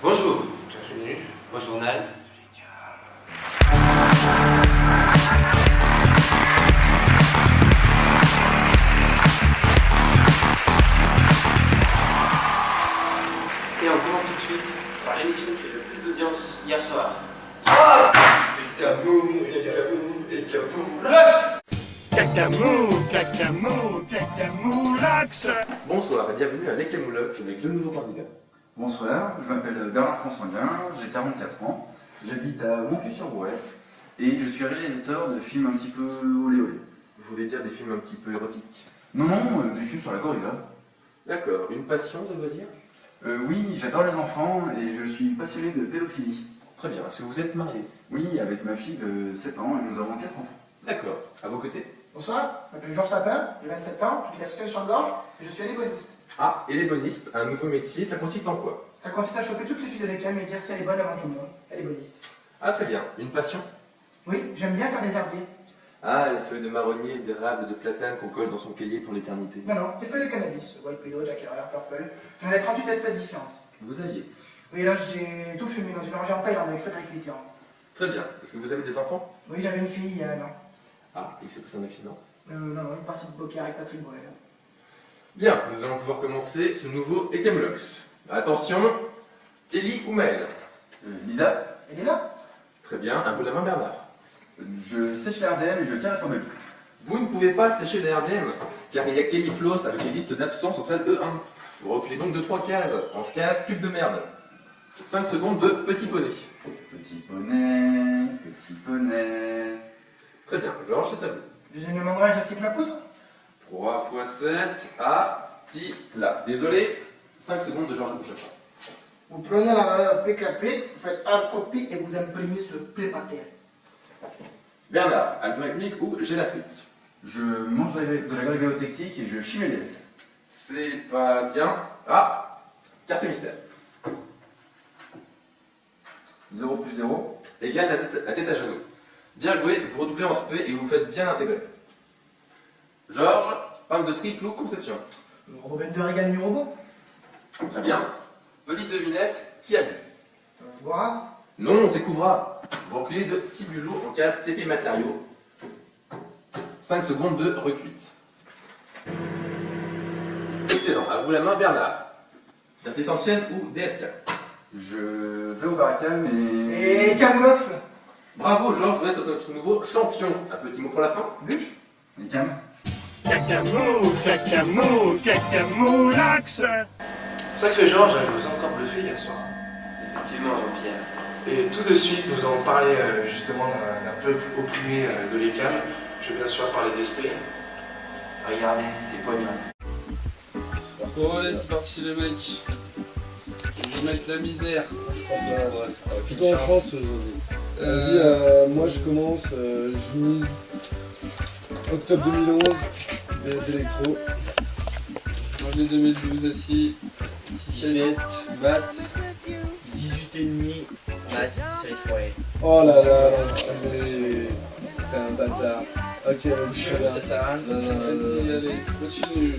Bonjour. Bienvenue Au journal. Et on commence tout de suite par l'émission qui a le plus d'audience hier soir. Cacamoulax. Bonsoir et bienvenue à l'Ekemoulox avec deux nouveaux candidats. Bonsoir, je m'appelle Bernard Consanguin, j'ai 44 ans, j'habite à Montcuq-sur-Brouette et je suis réalisateur de films un petit peu olé olé. Vous voulez dire des films un petit peu érotiques? Non, non, des films sur la corrida. D'accord. Une passion de loisir? Oui, j'adore les enfants et je suis passionné de pédophilie. Très bien. Est-ce que vous êtes marié? Oui, avec ma fille de 7 ans et nous avons 4 enfants. D'accord. À vos côtés? Bonsoir, je m'appelle Georges Tapin, j'ai 27 ans, j'habite à Sauternes-sur-le-Gorge et je suis éléboniste. Ah, éléboniste, un nouveau métier, ça consiste en quoi? Ça consiste à choper toutes les filles de l'école et dire si elle est bonne avant tout le monde. Éléboniste. Ah, très bien. Une passion? Oui, j'aime bien faire des herbiers. Ah, les feuilles de marronnier, d'érable, de platane qu'on colle dans son cahier pour l'éternité. Non, non, les feuilles de cannabis, White Widow, Jack Herrera, Purple. J'en avais 38 espèces différentes. Vous aviez? Oui, là j'ai tout fumé dans une rangée en Thaïlande avec Frédéric Mitterrand. Très bien. Est-ce que vous avez des enfants? Oui, j'avais une fille il y a un an. Ah, il s'est passé un accident? Non, non, une partie de poker avec Patrick Bruel. Bien, nous allons pouvoir commencer ce nouveau Ekemoulox. Attention, Kelly ou Maël? Lisa, Elle est là? Très bien, à vous la main Bernard. je sèche la RDM et je caresse en bébé. Vous ne pouvez pas sécher les RDM, car il y a Kelly Floss avec les listes d'absence en salle E1. Vous reculez donc de 3 cases. 11 cases, pub de merde. 5 secondes de petit poney. Petit poney, petit poney. Très bien, Georges, c'est à vous. Je ne demanderai à Justin ma poutre? 3 x 7, à là. Désolé, 5 secondes de Georges Bouchafin. Vous prenez la valeur PKP, vous faites hard copy et vous imprimez sur prépataire. Bernard, algorithmique ou gélatrique? Je mange de la grégotétique et je chie mes déesses. C'est pas bien. Ah, carte mystère. 0 plus 0. Égale la tête à genoux. Bien joué, vous redoublez en spé et vous faites bien intégrer. Georges, pomme de triple ou conception? Le robot Bender égale nu robot. Très bien. Petite devinette, qui a lu? Boira. Non, c'est Couvra. Vous reculez de 6 bulots en case TP matériaux. 5 secondes de recuite. Excellent, à vous la main Bernard. Dirty Sanchez ou DSK? Je vais au barricade et... Et Camoulox. Bravo Georges, vous êtes notre nouveau champion. Un petit mot pour la fin? Bûche. Et Cam. Cacamoulax. Sacré Georges, elle nous a encore bluffé hier soir. Effectivement, Jean-Pierre. Et tout de suite, nous allons parler justement d'un peuple opprimé de l'Écam. Je veux bien sûr parler d'esprit. Regardez, c'est poignant. Bon allez, c'est parti les mecs. Je vais mettre la misère. Plutôt en chance aujourd'hui. Vas-y, moi je commence, je mise octobre 2011, d'électro. Janvier 2012 assis. 17, mat. 18,5 maths, série foyer. Oh là là, allez, t'es un bâtard. Ok, vas-y, très bien. Ça sert à rien. Vas-y, allez, continue.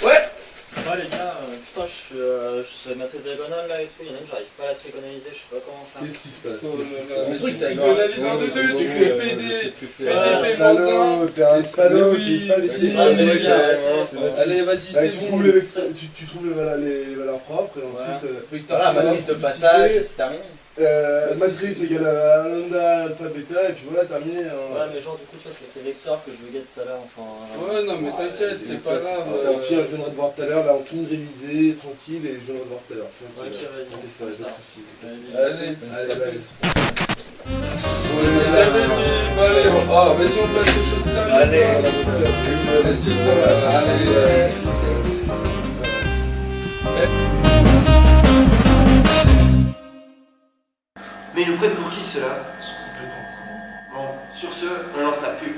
Ouais les gars, putain je fais ma trigonale là et tout, il y en a une j'arrive pas à la trigonaliser, je sais pas comment faire. Qu'est-ce qui se passe? Le truc, ça Tu fais la mise en deux, tu fais PD. Ah, salaud, t'es un salaud, c'est facile. Allez, vas-y, c'est Tu bon. trouves les valeurs propres et ensuite... Voilà, matrice de passage, c'est terminé. Matrice égale à lambda, alpha, bêta, et puis voilà, terminé. Ouais mais genre du coup tu vois c'est les vecteurs que je veux get tout à l'heure, enfin... Ouais, non, mais t'inquiète, c'est pas grave. Au pire, je viendrai te voir tout à l'heure, là on finit de réviser, tranquille, et je viendrai te voir tout à l'heure. Ok vas-y, on fait ça. Allez, Allez. on est déjà réunis. Bon, allez, oh, vas-y, on passe aux choses sérieuses. Allez. Vas-y, ça va, allez. Mais ils nous prennent pour qui ceux-là? Ils sont complètement cons. Bon, sur ce, on lance la pub.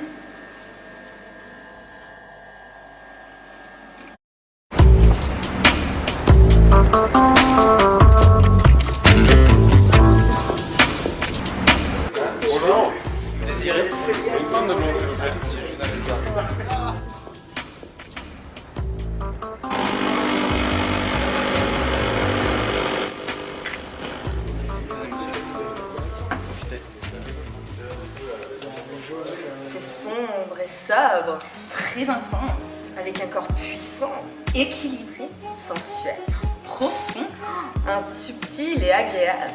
ça, bon, très intense, avec un corps puissant, équilibré, sensuel, profond, subtil et agréable.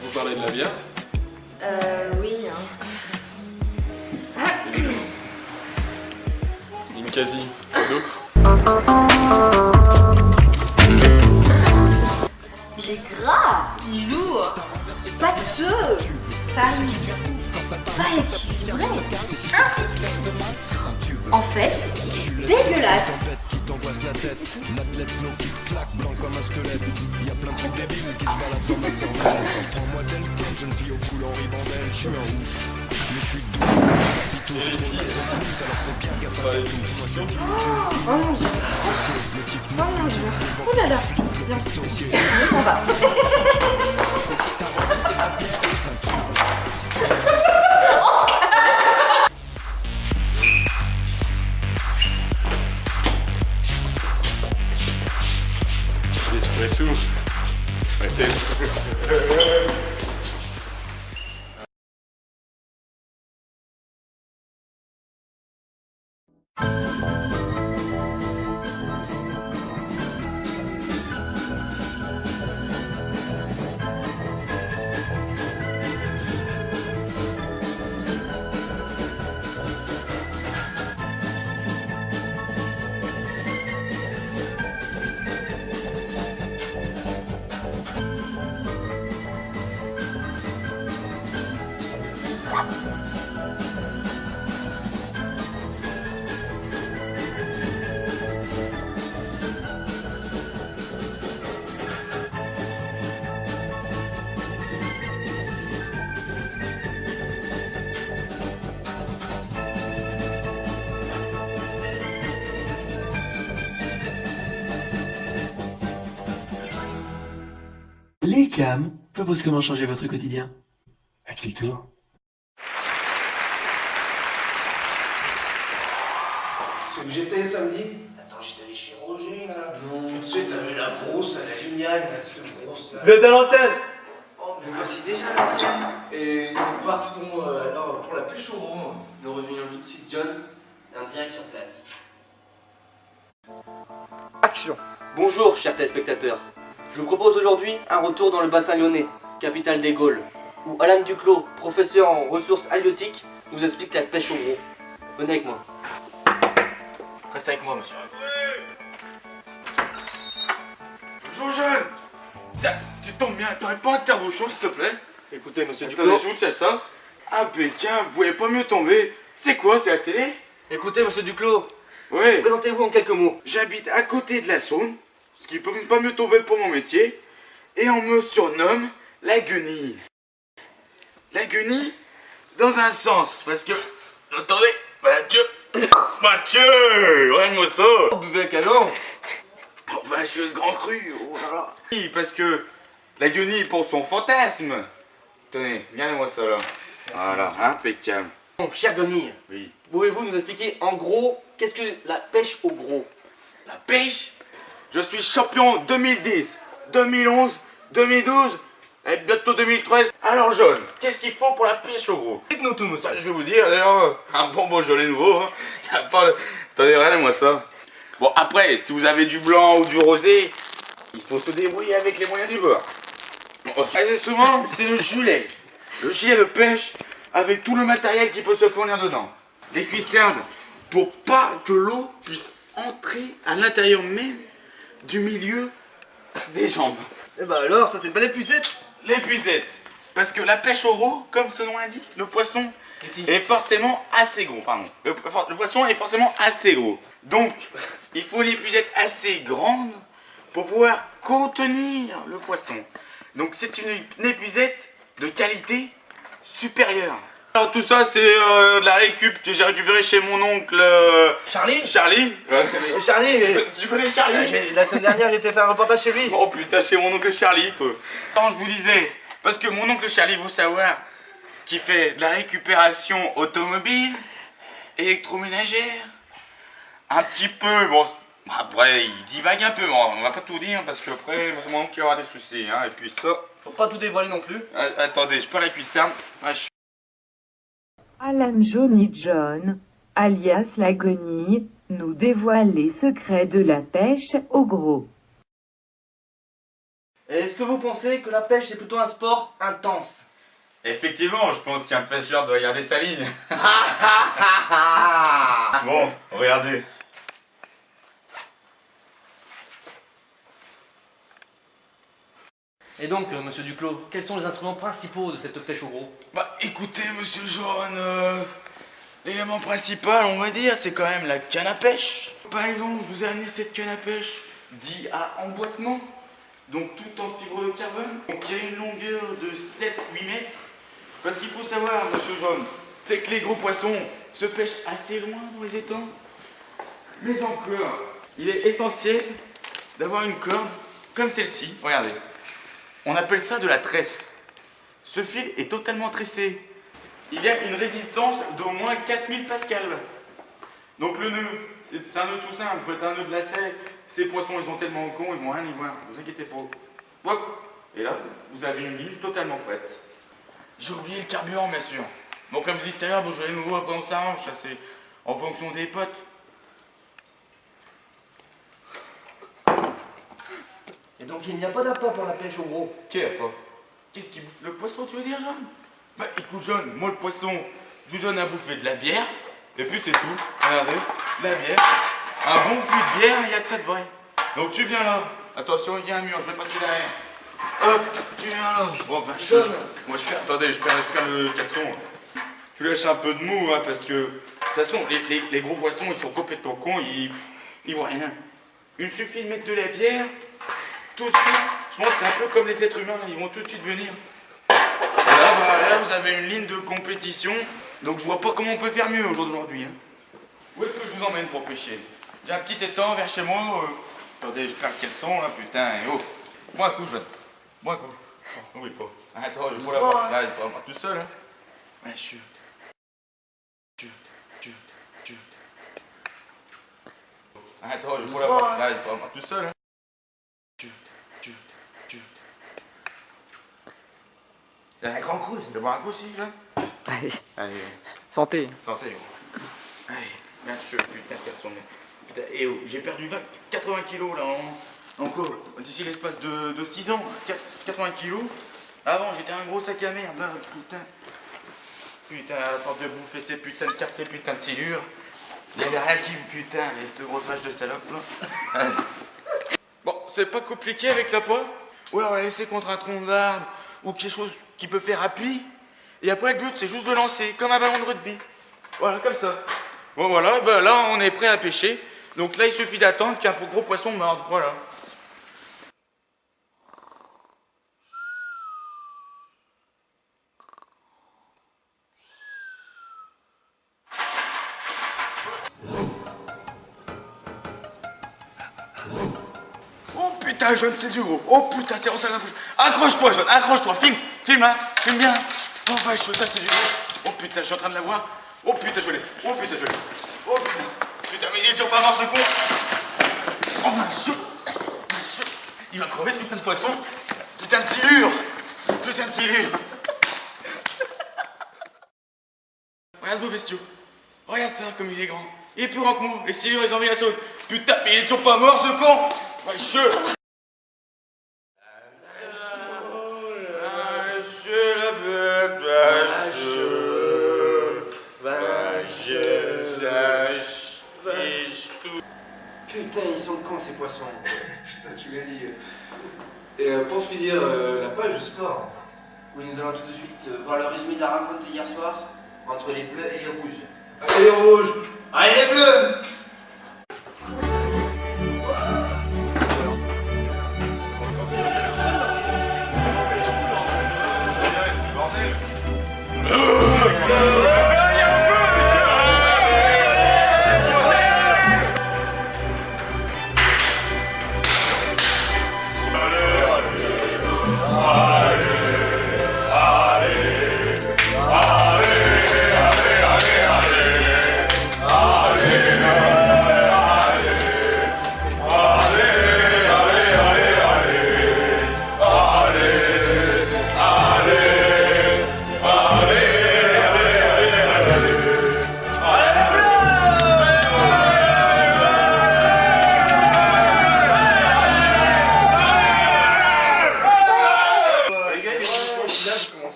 Vous parlez de la bière? Oui, Ninkasi, quoi d'autre? Il est gras, lourd, pâteux, farine, pas équilibré, insipide. En fait, il est dégueulasse. Oh mon dieu. Oh mon dieu. Oh là là. Viens, on s'en va. L'espresso. Ouais, thanks. Les cams proposent comment changer votre quotidien. À qui le tour? C'est où j'étais samedi? Attends, j'étais allé chez Roger là. Non. Tout de suite, t'avais la grosse à la lignane, là, cette grosse là. Vous êtes à l'antenne! Oh, mais voici déjà l'antenne. Et nous partons alors pour la pêche au gros. Nous rejoignons tout de suite John, en direct sur place. Action! Bonjour, chers téléspectateurs. Je vous propose aujourd'hui un retour dans le bassin lyonnais, capitale des Gaules, où Alan Duclos, professeur en ressources halieutiques, nous explique la pêche au gros. Venez avec moi. Restez avec moi, monsieur. Bonjour, jeune. Tu tombes bien, t'aurais pas un thermouchon, s'il te plaît? Écoutez, monsieur Attendez, Duclos. je vous tiens ça. Impeccable, vous pouvez pas mieux tomber. C'est quoi, c'est la télé? Écoutez, monsieur Duclos. Oui. Présentez-vous en quelques mots. J'habite à côté de la Saône, ce qui peut pas mieux tomber pour mon métier. Et on me surnomme la guenille. La guenille, dans un sens, parce que... Attendez, Mathieu, regarde-moi ça. Oh, buvez un canon. Oh, vacheuse grand cru, oh là là. Oui, parce que la guenille pour son fantasme. Tenez, regardez-moi ça là. Voilà, impeccable. Bon, chère guenille, Oui. pouvez-vous nous expliquer en gros qu'est-ce que la pêche au gros? La pêche? Je suis champion 2010, 2011, 2012 et bientôt 2013. Alors jaune, qu'est-ce qu'il faut pour la pêche au gros? Dites-nous tout, monsieur. Je vais vous dire d'ailleurs, un bon Beaujolais nouveau. Hein. Y a pas de... Attendez, regardez-moi ça. Bon après, si vous avez du blanc ou du rosé, il faut se débrouiller avec les moyens du bord. Bon, les instruments, c'est le gilet. Le gilet de pêche avec tout le matériel qui peut se fournir dedans. Les cuissardes, pour pas que l'eau puisse entrer à l'intérieur même du milieu des jambes. Eh ben alors, ça c'est pas l'épuisette. L'épuisette. Parce que la pêche au gros, comme son nom l'indique, le poisson est forcément assez gros. Pardon. Le poisson est forcément assez gros. Donc, il faut une épuisette assez grande pour pouvoir contenir le poisson. Donc, c'est une épuisette de qualité supérieure. Alors, tout ça, c'est de la récup que j'ai récupéré chez mon oncle Charlie. Charlie. Charlie, mais... Tu connais Charlie? La semaine dernière, j'étais fait un reportage chez lui. Oh putain, chez mon oncle Charlie, peu. Quand je vous disais, parce que mon oncle Charlie, vous savoir, qui fait de la récupération automobile, électroménagère, un petit peu, bon, Après, il divague un peu, on va pas tout dire parce qu'après, c'est moi qui aura des soucis. Hein. Et puis ça... Faut pas tout dévoiler non plus. Attendez, je perds la cuissarde. Alan Johnny John, alias la guenille, nous dévoile les secrets de la pêche au gros. Est-ce que vous pensez que la pêche est plutôt un sport intense? Effectivement, je pense qu'un pêcheur doit garder sa ligne. Bon, regardez. Et donc, monsieur Duclos, quels sont les instruments principaux de cette pêche au gros? Bah écoutez, monsieur Jaune, l'élément principal, on va dire, c'est quand même la canne à pêche. Par exemple, je vous ai amené cette canne à pêche, dit à emboîtement, donc tout en fibre de carbone. Donc il y a une longueur de 7-8 mètres. Parce qu'il faut savoir, monsieur Jaune, c'est que les gros poissons se pêchent assez loin dans les étangs. Mais encore, il est essentiel d'avoir une corde comme celle-ci, regardez. On appelle ça de la tresse. Ce fil est totalement tressé. Il y a une résistance d'au moins 4000 pascal. Donc le nœud, c'est un nœud tout simple. Vous faites un nœud de lacet. Ces poissons, ils sont tellement cons, ils vont rien y voir. Ne vous inquiétez pas. Hop. Et là, vous avez une ligne totalement prête. J'ai oublié le carburant, bien sûr. Donc comme je vous dis tout à l'heure, je vais nouveau après on s'arrange. Ça c'est en fonction des potes. Et donc il n'y a pas d'appât pour la pêche au gros? Quel appât? Qu'est-ce qui bouffe le poisson, tu veux dire, Jaune? Bah écoute, Jaune, moi le poisson, je lui donne à bouffer de la bière, et puis c'est tout. Regardez, de la bière, un bon fût de bière, il n'y a que ça de vrai. Donc tu viens là, attention, il y a un mur, je vais passer derrière. Hop, tu viens là. Bon, ben, moi je perds, attendez, je perds le caleçon. Tu lâches un peu de mou, hein, parce que, de toute façon, les gros poissons, ils sont complètement cons, ils voient rien. Il suffit de mettre de la bière, tout de suite, je pense que c'est un peu comme les êtres humains, ils vont tout de suite venir. Et là, bah, là, vous avez une ligne de compétition, donc je vois pas comment on peut faire mieux aujourd'hui. Hein. Où est-ce que je vous emmène pour pêcher? J'ai un petit étang vers chez moi. Attendez, je perds le caleçon là, putain, et oh. Moi un coup, Jaune. Moi un coup. Oh, oui, pas. Attends, je vais pas l'avoir. Là, je vais pas l'avoir tout seul. Hein. Ouais, je suis. Attends, je vais pas l'avoir. Là, je vais pas l'avoir tout seul. Hein. Un grand coup, Tu veux boire un coup aussi, là? Allez. Allez. Santé. Santé. Allez, viens, putain, de caleçon. Putain, et oh, j'ai perdu 80 kilos là, encore, d'ici l'espace de 6 ans. 80 kilos. Avant, j'étais un gros sac à merde, là, putain. Putain, à force de bouffer ces putains de cartes, ces putains de silures. Il y avait rien qui, putain, et cette grosse vache de salope, là. Allez. Bon, c'est pas compliqué avec la poire. Ou alors la laisser contre un tronc d'arbre, ou quelque chose qui peut faire appui. Et après, le but, c'est juste de lancer, comme un ballon de rugby. Voilà, comme ça. Bon, voilà, ben là, on est prêt à pêcher. Donc là, il suffit d'attendre qu'un gros poisson morde. Voilà. Oh putain, Jaune, c'est du gros. Oh putain, c'est on s'accroche. Accroche-toi, Jaune, accroche-toi. Filme, hein. Filme bien. Oh vache, ça c'est du gros. Oh putain, je suis en train de la voir. Oh putain, je l'ai. Oh putain, je l'ai. Oh putain. Putain, mais il est toujours pas mort ce con. Oh vache. Il va crever ce putain de poisson. Putain de silure. Putain de silure. Regarde ce beau bestiau. Regarde ça, comme il est grand. Il est plus grand que moi. Les silures, ils ont envie la sauce. Putain, mais il est toujours pas mort ce con. Vacheux. Putain, ils sont cons ces poissons. Putain, tu m'as dit. Et pour finir, la page de sport. Oui, nous allons tout de suite voir le résumé de la rencontre d'hier soir entre les bleus et les rouges. Allez les rouges. Allez les bleus. Allez,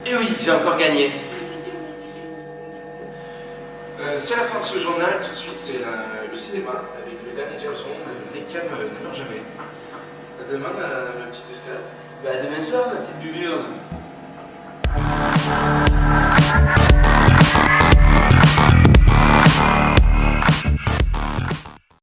Et oui, j'ai encore gagné. C'est la fin de ce journal, tout de suite c'est le cinéma avec le dernier James Bond, Les Cams ne meurent jamais. À demain ma petite escalade. Bah à demain soir ma petite buburde.